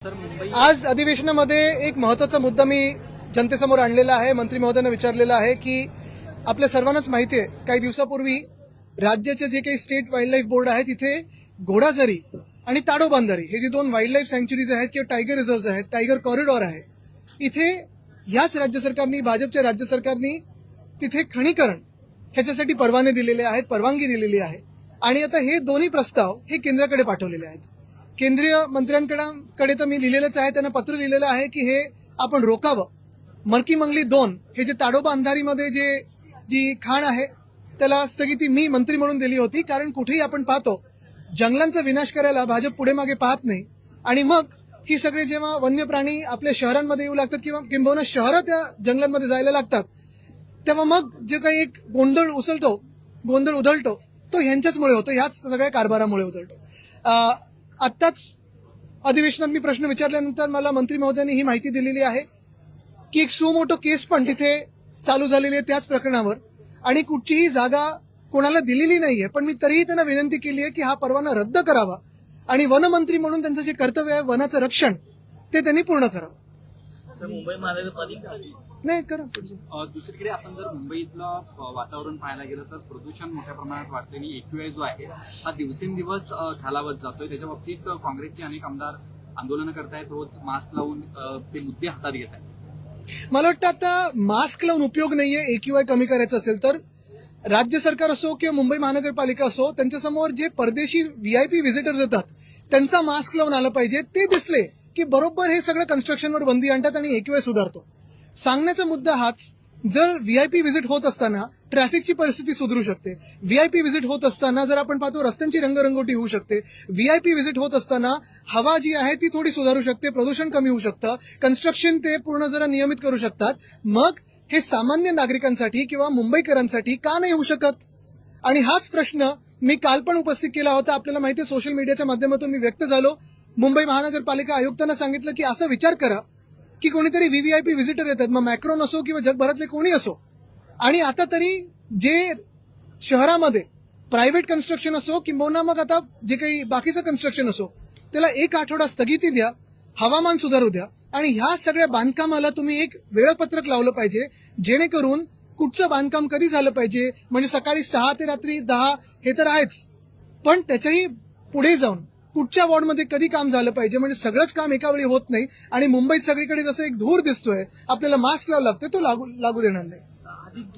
आज अधिवेशनामध्ये एक महत्त्वाचा मुद्दा मी जनतेसमोर आणलेला आहे. मंत्री महोदयांना विचारलेला आहे की आपल्या सर्वांनाच माहिती आहे काही दिवसापूर्वी राज्याचे जे काही स्टेट वाईल्ड लाईफ बोर्ड आहे तिथे घोडाझरी आणि ताडोबांधारी हे जे दोन वाईल्ड लाईफ सँक्च्युरीज आहेत किंवा टायगर रिझर्व्ह आहेत, टायगर कॉरिडॉर आहे, इथे ह्याच राज्य सरकारनी, भाजपच्या राज्य सरकारनी तिथे खणीकरण ह्याच्यासाठी परवाने दिलेले आहेत, परवानगी दिलेली आहे. आणि आता हे दोन्ही प्रस्ताव हे केंद्राकडे पाठवलेले आहेत. केंद्रीय मंत्र्यांकडे तर मी लिहिलेलंच आहे, त्यांना पत्र लिहिलेलं आहे की हे आपण रोकावं. मरकी मंगली 2 हे जे ताडोबा अंधारीमध्ये जी खाण आहे त्याला स्थगिती मी मंत्री म्हणून दिली होती. कारण कुठेही आपण पाहतो जंगलांचा विनाश करायला भाजप पुढे मागे पाहत नाही. आणि मग ही सगळे जेव्हा वन्य प्राणी आपल्या शहरांमध्ये येऊ लागतात किंवा किंबहुना शहरं त्या जंगलांमध्ये जायला लागतात तेव्हा मग जे काही एक गोंधळ उधळतो तो ह्यांच्याचमुळे होतो, ह्याच सगळ्या कारभारामुळे उधळतो. आत्ताच अधिवेशनात मी प्रश्न विचारल्यानंतर मला मंत्री महोदयांनी ही माहिती दिलेली आहे की एक सुमोटो केस पण तिथे चालू झालेली आहे त्याच प्रकरणावर आणि कुठचीही जागा कोणाला दिलेली नाहीये. पण मी तरीही त्यांना विनंती केली आहे की हा परवाना रद्द करावा आणि वनमंत्री म्हणून त्यांचं जे कर्तव्य आहे वनाचं रक्षण ते त्यांनी पूर्ण करावं. मुंबई महानगरपालिका नाही करा. दुसरीकडे आपण जर मुंबईतलं वातावरण पाहायला गेलं तर प्रदूषण मोठ्या प्रमाणात वाढलेली AQI जो आहे हा दिवसेंदिवस खालावत जातोय. त्याच्या बाबतीत काँग्रेसचे अनेक आमदार आंदोलनं करतायत, रोज मास्क लावून ते मुद्दे हातात घेत आहेत. मला वाटतं आता मास्क लावून उपयोग नाहीये. AQI कमी करायचं असेल तर राज्य सरकार असो किंवा मुंबई महानगरपालिका असो त्यांच्यासमोर जे परदेशी VIP व्हिजिटर्स येतात त्यांचा मास्क लावून आलं पाहिजे. ते दिसले की बरोबर हे सगळं कन्स्ट्रक्शनवर बंदी आणतात आणि AQI सुधारतो. सांगण्याचा मुद्दा हाच, जर VIP व्हिजिट होत असताना ट्रॅफिकची परिस्थिती सुधारू शकते. VIP व्हिजिट होत असताना जर आपण पाहतो रस्त्यांची रंगरंगोटी होऊ शकते. VIP व्हिजिट होत असताना हवा जी आहे ती थोडी सुधारू शकते, प्रदूषण कमी होऊ शकतं, कन्स्ट्रक्शन ते पूर्ण जरा नियमित करू शकतात. मग हे सामान्य नागरिकांसाठी किंवा मुंबईकरांसाठी का नाही होऊ शकत? आणि हाच प्रश्न मी काल पण उपस्थित केला होता. आपल्याला माहिती आहे सोशल मीडियाच्या माध्यमातून मी व्यक्त झालो. मुंबई महानगरपालिका आयुक्तांना सांगितलं की असं विचार करा की कोणीतरी VVIP व्हिजिटर येतात, मग मॅक्रॉन असो किंवा जगभरातले कोणी असो, आणि आता तरी जे शहरामध्ये प्रायव्हेट कन्स्ट्रक्शन असो किंवा मग आता जे काही बाकीचं कन्स्ट्रक्शन असो त्याला 1 आठवडा स्थगिती द्या, हवामान सुधारू द्या आणि ह्या सगळ्या बांधकामाला तुम्ही एक वेळापत्रक लावलं पाहिजे जेणेकरून कुठचं बांधकाम कधी झालं पाहिजे. म्हणजे सकाळी 6 ते रात्री 10 हे तर आहेच, पण त्याच्याही पुढे जाऊन कुठच्या वॉर्डमध्ये कधी काम झालं पाहिजे. म्हणजे सगळंच काम एका वेळी होत नाही आणि मुंबईत सगळीकडे जसं एक धूर दिसतोय आपल्याला मास्क लावावं लागतोय तो लागू देणार नाही.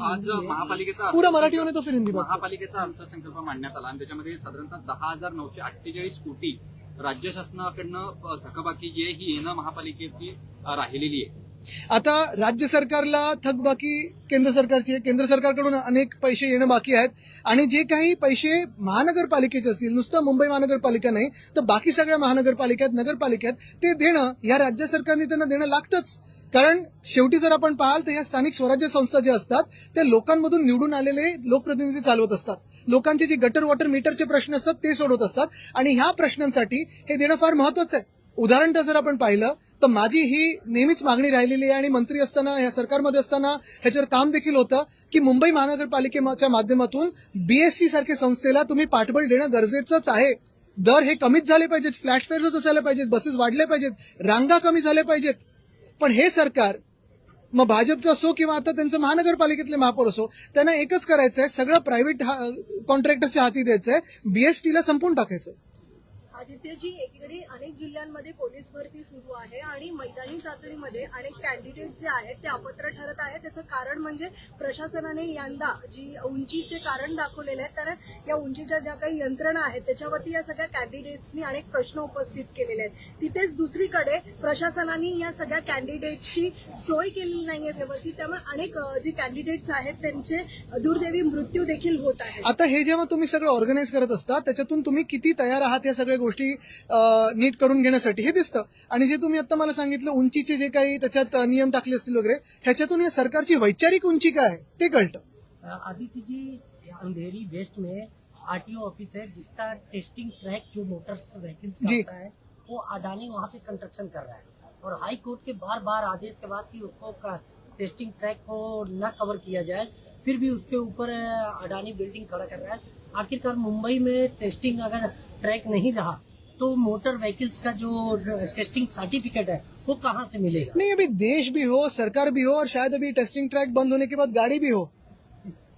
आज महापालिकेचा पूरा मराठी होणे तो फिर हिंदी महापालिकेचा अर्थसंकल्प मांडण्यात आला आणि त्याच्यामध्ये साधारणतः 10,948 कोटी राज्य शासनाकडनं थकबाकी जी आहे ही येणं महापालिकेची राहिलेली आहे. आता राज्य सरकारला थकबाकी केंद्र सरकारची आहे, केंद्र सरकारकडून अनेक पैसे येणं बाकी आहेत आणि जे काही पैसे महानगरपालिकेचे असतील, नुसतं मुंबई महानगरपालिका नाही तर बाकी सगळ्या महानगरपालिका नगरपालिका ते देणं या राज्य सरकारने त्यांना देणं लागतंच. कारण शेवटी जर आपण पाहाल तर या स्थानिक स्वराज्य संस्था ज्या असतात त्या लोकांमधून निवडून आलेले लोकप्रतिनिधी चालवत असतात. लोकांचे जे गटर वॉटर मीटरचे प्रश्न असतात ते सोडवत असतात आणि ह्या प्रश्नांसाठी हे देणं फार महत्वाचं आहे. उदाहरणतः जर आपण पाहिलं तर माझी ही नेहमीच मागणी राहिलेली आहे आणि मंत्री असताना या सरकारमध्ये असताना ह्याच्यावर काम देखील होतं की मुंबई महानगरपालिकेच्या माध्यमातून BST सारख्या संस्थेला तुम्ही पाठबळ देणं गरजेचंच आहे. दर हे कमीच झाले पाहिजेत, फ्लॅट फेअर्स असायला पाहिजेत, बसेस वाढल्या पाहिजेत, रांगा कमी झाल्या पाहिजेत. पण हे सरकार मग भाजपचं असो किंवा आता त्यांचं महानगरपालिकेतले महापौर असो त्यांना एकच करायचं आहे, सगळं प्रायव्हेट कॉन्ट्रॅक्टरच्या हाती द्यायचं आहे, BSTला संपवून टाकायचं. आदित्यजी, एकीकडे अनेक जिल्ह्यांमध्ये पोलीस भरती सुरू आहे आणि मैदानी चाचणीमध्ये अनेक कॅन्डिडेट जे आहेत ते अपात्र ठरत आहेत. त्याचं कारण म्हणजे प्रशासनाने यंदा जी उंचीचे कारण दाखवलेले आहेत, कारण या उंचीच्या ज्या काही यंत्रणा आहेत त्याच्यावरती या सगळ्या कॅन्डिडेट्सनी अनेक प्रश्न उपस्थित केलेले आहेत. तिथेच दुसरीकडे प्रशासनाने या सगळ्या कॅन्डिडेट्सची सोय केलेली नाहीये व्यवस्थित, त्यामुळे अनेक जे कॅन्डिडेट्स आहेत त्यांचे दुर्दैवी मृत्यू देखील होत आहेत. आता हे जेव्हा तुम्ही सगळं ऑर्गनाईज करत असता त्याच्यातून तुम्ही किती तयार आहात या सगळ्या गोष्टी नीट करून घेण्यासाठी हे दिसतं. आणि जे तुम्ही आता मला सांगितलं उंचीचे जे काही त्याच्यात नियम टाकले असतील वगैरे ह्याच्यातून या सरकारची वैचारिक उंची काय आहे ते कळतं. आदित्य जी, अंधेरी वेस्ट में RTO ऑफिस है जिसका टेस्टिंग ट्रैक जो मोटर्स व्हीकल्स का होता है वो अडानी वहाँ पे कंस्ट्रक्शन कर रहा है और हाई कोर्ट के बार आदेश के बाद कि उसको टेस्टिंग ट्रैक को न कवर किया जाए फिर भी उसके ऊपर अडानी बिल्डिंग खड़ा कर रहा है. आखिरकार मुंबई में टेस्टिंग अगर ट्रैक नहीं रहा तो मोटर व्हीकल्स का जो टेस्टिंग सर्टिफिकेट है वो कहाँ से मिलेगा? नहीं, अभी देश भी हो, सरकार भी हो, और शायद अभी टेस्टिंग ट्रैक बंद होने के बाद गाड़ी भी हो,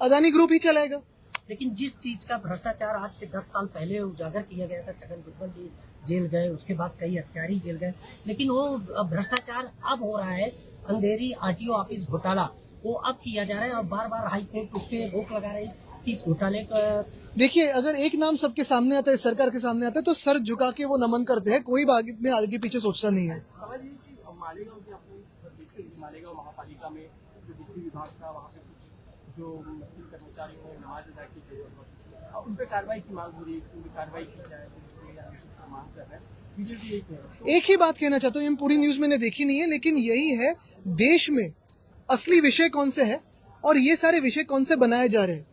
अदानी ग्रुप ही चलाएगा। लेकिन जिस चीज का भ्रष्टाचार आज के 10 साल पहले उजागर किया गया था, छगन भुजबल जी जेल गए, उसके बाद कई हत्यारी जेल गए, लेकिन वो भ्रष्टाचार अब हो रहा है, अंधेरी आरटीओ ऑफिस घोटाला वो अब किया जा रहा है और बार बार हाई कोर्ट उस पर रोक लगा रही है कि इस घोटाले का। देखिए, अगर एक नाम सबके सामने आता है, सरकार के सामने आता है, तो सर झुका के वो नमन करते हैं, कोई आगे पीछे सोचता नहीं है। समझ लीजिए कि मालेगांव की आपने देखते हैं, मालेगांव महापालिका में जो बिजली विभाग का वहाँ पे कुछ जो मुस्लिम कर्मचारियों ने नमाज अदा की गई और उन पर कार्रवाई की मांग हो रही है, उन पर कार्रवाई की जाए, तो इसलिए मांग कर रहे हैं। बीजेपी एक है। एक ही बात कहना चाहता हूँ, पूरी न्यूज मैंने देखी नहीं है, लेकिन यही है, देश में असली विषय कौन से है और ये सारे विषय कौन से बनाए जा रहे हैं।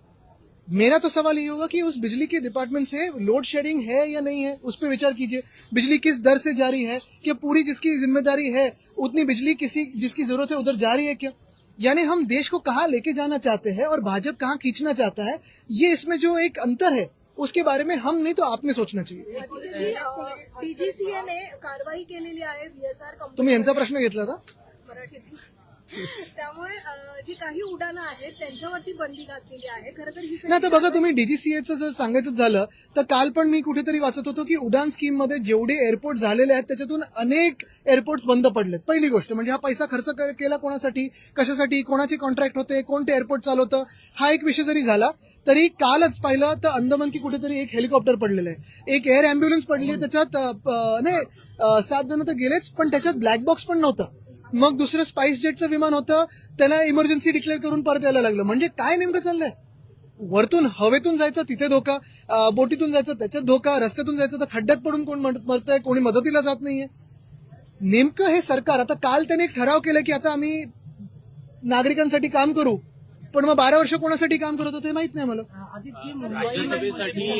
मेरा तो सवाल ये होगा कि उस बिजली के डिपार्टमेंट से लोड शेडिंग है या नहीं है, उस पर विचार कीजिए। बिजली किस दर से जारी है, क्या पूरी जिसकी जिम्मेदारी है उतनी बिजली किसी जिसकी जरूरत है उधर जा रही है क्या? यानी हम देश को कहाँ लेके जाना चाहते हैं और भाजपा कहाँ खींचना चाहता है, ये इसमें जो एक अंतर है उसके बारे में हम नहीं तो आपने सोचना चाहिए। आदित्य जी, डीजीसीए ने कारवाई केलेली आहे VSR कंपनी। तुम्ही यांचा प्रश्न घेतला होता? मराठीत। त्यामुळे जी काही उड्डाणं आहेत त्यांच्यावरती बंदी घातलेली आहे। खरं तर ही नाही, आता बघा, तुम्ही डीजीसीएचं जर सांगायचं झालं तर काल पण मी कुठेतरी वाचत होतो की उडान स्कीम मध्ये जेवढे एअरपोर्ट झालेले आहेत त्याच्यातून अनेक एअरपोर्ट्स बंद पडलेत। पहिली गोष्ट म्हणजे हा पैसा खर्च केला कोणासाठी, कशासाठी, कोणाचे कॉन्ट्रॅक्ट होते, कोणते एअरपोर्ट चालवतं, हा एक विषय जरी झाला तरी कालच पाहिलं तर अंदमान की कुठेतरी एक हेलिकॉप्टर पडलेलं आहे, एक एअर अँब्युलन्स पडली आहे, त्याच्यात 7 जण तर गेलेच, पण त्याच्यात ब्लॅक बॉक्स पण नव्हता। मग दुसरं स्पाइस जेटचं विमान होतं, त्याला इमर्जन्सी डिक्लेअर करून परत यायला लागलं। म्हणजे काय नेमकं चाललंय? वरतून हवेतून जायचं तिथे धोका, बोटीतून जायचं त्याच्यात धोका, रस्त्यातून जायचं तर खड्ड्यात पडून कोण मरतंय, कोणी मदतीला जात नाहीये। नेमकं हे सरकार, आता काल त्याने एक ठराव केला की आता आम्ही नागरिकांसाठी काम करू, पण मग 12 वर्ष कोणासाठी काम करत होते माहित नाही मला। आदित्य राज्यसभेसाठी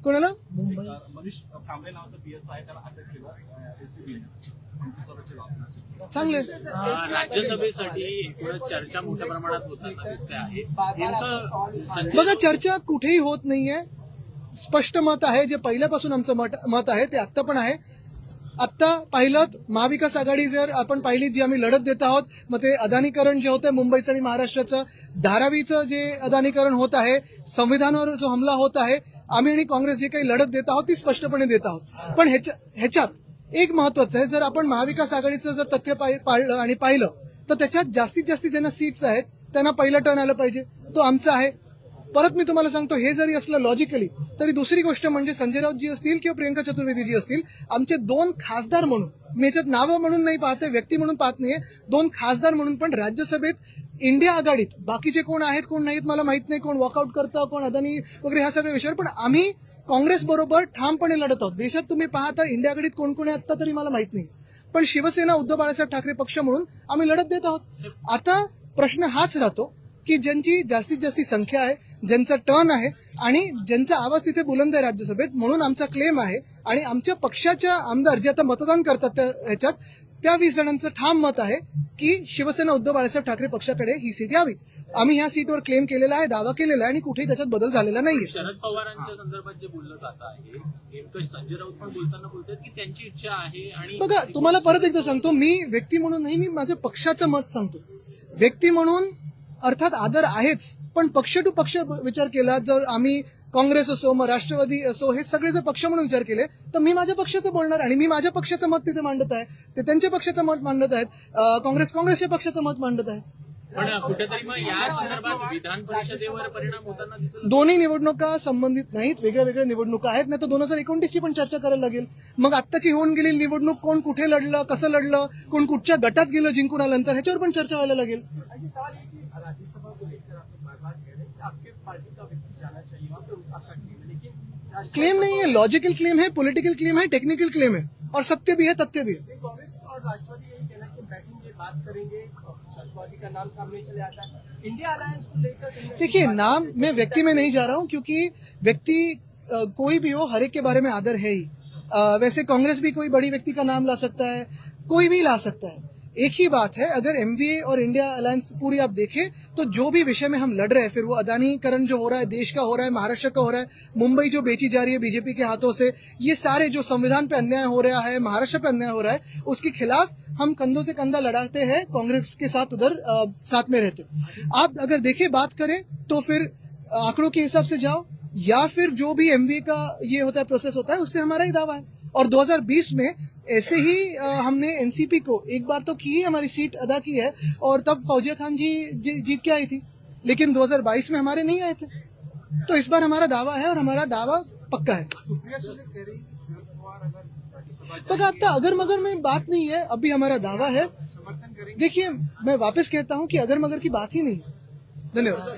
कोणाला? मुंबई मनीष कांबळे नावाचा PS आहे, त्याला अटक केलं एसीबीने. चांगले। राज्यसभेसाठी एकूणच चर्चा मोठ्या प्रमाणात होताना दिसते आहे। नेमकं बघा, चर्चा कुठेही होत नाहीये, स्पष्ट मत आहे, जे पहिल्यापासून आमचं मत आहे ते आत्ता पण आहे। आत्ता पाहिलं महाविकास आघाडी जर आपण पाहिली जी आम्ही लढत देत आहोत, मग ते अदानीकरण जे होतंय मुंबईचं आणि महाराष्ट्राचं, धारावीचं जे अदानीकरण होत आहे, संविधानावर जो हमला होत आहे, आम्ही आणि काँग्रेस जे काही लढत देत आहोत ती स्पष्टपणे देत आहोत। पण ह्याच्यात एक महत्वाचं आहे, जर आपण महाविकास आघाडीचं जर तथ्य पाळलं आणि पाहिलं तर त्याच्यात जास्तीत जास्त ज्यांना सीट्स आहेत त्यांना पहिला टर्न आलं पाहिजे, तो आमचा आहे। परत मी तुम्हाला सांगतो, हे जरी असलं लॉजिकली तरी दुसरी गोष्ट म्हणजे संजय राऊतजी असतील किंवा प्रियंका चतुर्वेदीजी असतील, आमचे 2 खासदार म्हणून, मी याच्यात नावं म्हणून नाही पाहते, व्यक्ती म्हणून पाहत नाहीये, 2 खासदार म्हणून पण राज्यसभेत इंडिया आघाडीत बाकीचे कोण आहेत कोण नाहीत मला माहित नाही, कोण वॉकआउट करतं, कोण अदानी वगैरे, ह्या सगळ्या विषयावर पण आम्ही काँग्रेस बरोबर ठामपणे लढत आहोत। देशात तुम्ही पाहता इंडिया आघाडीत कोण कोण आहे आता तरी मला माहित नाही, पण शिवसेना उद्धव बाळासाहेब ठाकरे पक्ष म्हणून आम्ही लढत देत आहोत। आता प्रश्न हाच राहतो की ज्यांची जास्तीत जास्त संख्या आहे, ज्यांचा टर्न आहे आणि ज्यांचा आवाज तिथे बुलंद आहे राज्यसभेत, म्हणून आमचा क्लेम आहे आणि आमच्या पक्षाच्या आमदार जे आता मतदान करतात ह्याच्यात त्या 20 जणांचं ठाम मत आहे की शिवसेना उद्धव बाळासाहेब ठाकरे पक्षाकडे ही सीट यावी। आम्ही ह्या सीटवर क्लेम केलेला आहे, दावा केलेला आहे आणि कुठेही त्याच्यात बदल झालेला नाहीये। शरद पवारांच्या संदर्भात जे बोललं जात आहे, नेमकं संजय राऊत पण बोलताना बोलतात की त्यांची इच्छा आहे। आणि बघा, तुम्हाला परत एकदा सांगतो, मी व्यक्ती म्हणून नाही, मी माझं पक्षाचं मत सांगतो। व्यक्ती म्हणून अर्थात आदर आहेच, पण पक्ष टू पक्ष विचार केला, जर आम्ही काँग्रेस असो मग राष्ट्रवादी असो हे सगळे जर पक्ष म्हणून विचार केले तर मी माझ्या पक्षाचं बोलणार आणि मी माझ्या पक्षाचं मत तिथे मांडत आहे, ते त्यांच्या पक्षाचं मत मांडत आहेत, काँग्रेसच्या पक्षाचं मत मांडत आहे। पण कुठेतरी मग या संदर्भात विधान परिषदेवर परिणाम होताना दिसत। दोन्ही निवडणुका संबंधित नाहीत, वेगळ्या वेगळ्या निवडणुका आहेत, नाही तर 2029 ची पण चर्चा करायला लागेल। मग आत्ताची होऊन गेलेली निवडणूक कोण कुठे लढलं, कसं लढलं, कोण कुठच्या गटात गेलं जिंकून आल्यानंतर, ह्याच्यावर पण चर्चा व्हायला लागेल। अजी सवाल ये कि राज्यसभा को लेकर आप बार बार कह रहे हैं कि आपके पार्टी का व्यक्ति जाना चाहिए वहाँ पे, आपका क्लेम है, लेकिन क्लेम नहीं है, लॉजिकल क्लेम है, पॉलिटिकल क्लेम है, टेक्निकल क्लेम है और सत्य भी है, तथ्य भी है। कांग्रेस और राष्ट्रवादी यही कहना है कि बैठेंगे, बात करेंगे, शरद पवार जी का नाम सामने चले आता है। इंडिया अलायंस को लेकर देखिए, नाम मैं व्यक्ति में नहीं जा रहा हूं क्योंकि व्यक्ति कोई भी हो, हर एक के बारे में आदर है ही। वैसे कांग्रेस भी कोई बड़ी व्यक्ति का नाम ला सकता है, कोई भी ला सकता है। एक ही बात है, अगर एमवीए और इंडिया अलायंस पूरी आप देखें तो जो भी विषय में हम लड़ रहे हैं, फिर वो अदानीकरण जो हो रहा है, देश का हो रहा है, महाराष्ट्र का हो रहा है, मुंबई जो बेची जा रही है बीजेपी के हाथों से, ये सारे जो संविधान पे अन्याय हो रहा है, महाराष्ट्र पे अन्याय हो रहा है, उसके खिलाफ हम कंधों से कंधा लड़ाते हैं, कांग्रेस के साथ उधर साथ में रहते। आप अगर देखें, बात करें तो फिर आंकड़ों के हिसाब से जाओ, या फिर जो भी एमवीए का ये होता है, प्रोसेस होता है, उससे हमारा ही दावा है। और 2020 में ऐसे ही हमने एनसीपी को एक बार तो की हमारी सीट अदा की है, और तब फौजिया खान जी जीत के आई थी, लेकिन 2022 में हमारे नहीं आए थे। तो इस बार हमारा दावा है और हमारा दावा पक्का है। पर आता अगर मगर में बात नहीं है, अभी हमारा दावा है। देखिए, मैं वापस कहता हूं कि अगर मगर की बात ही नहीं। धन्यवाद।